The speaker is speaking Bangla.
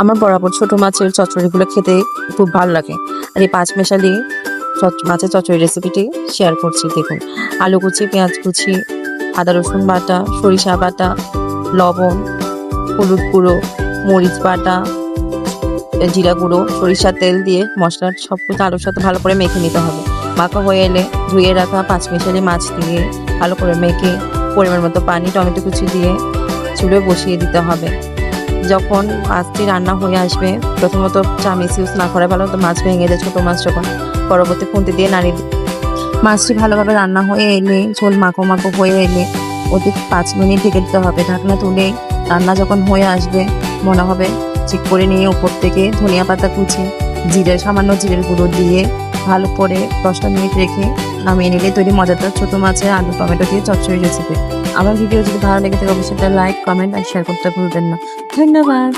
আমার বরাবর ছোট মাছের চচ্চড়িগুলো খেতে খুব ভালো লাগে। আর এই পাঁচমেশালি মাছের চচ্চড়ি রেসিপিটি শেয়ার করছি। দেখুন, আলু কুচি, পেঁয়াজ কুচি, আদা রসুন বাটা, সরিষা বাটা, লবণ, হলুদ গুঁড়ো, মরিচ বাটা, জিরা গুঁড়ো, সরিষার তেল দিয়ে মশলার সব কিছু আলুর সাথে ভালো করে মেখে নিতে হবে। মাখা হয়ে এলে ধুয়ে রাখা পাঁচমেশালি মাছ দিয়ে ভালো করে মেখে পরিমাণ মতো পানি, টমেটো কুচি দিয়ে চুলোয় বসিয়ে দিতে হবে। যখন মাছটি রান্না হয়ে আসবে, প্রথমত চামিচ ইউজ না করে ভালো, তো মাছ ভেঙে যায় ছোটো মাছ, যখন পরবর্তী খুন্তি দিয়ে নাড়িয়ে মাছটি ভালোভাবে রান্না হয়ে এলে, ঝোল মাখো মাখো হয়ে এলে অতি 5 মিনিট ঢেকে দিতে হবে। ঢাকনা তুলে রান্না যখন হয়ে আসবে মনে হবে, চেক করে নিয়ে উপর থেকে ধনিয়া পাতা কুচি, সামান্য জিরের গুঁড়ো দিয়ে ভালো করে 10টা মিনিট রেখে নামিয়ে নিলে তৈরি মজাদার ছোটো মাছের আলু টমেটো দিয়ে চচ্চড়ি রেসিপি। আমার ভিডিও যদি ভালো লেগে থাকে অবশ্যই লাইক, কমেন্ট আর শেয়ার করতে ভুলবেন না। ধন্যবাদ।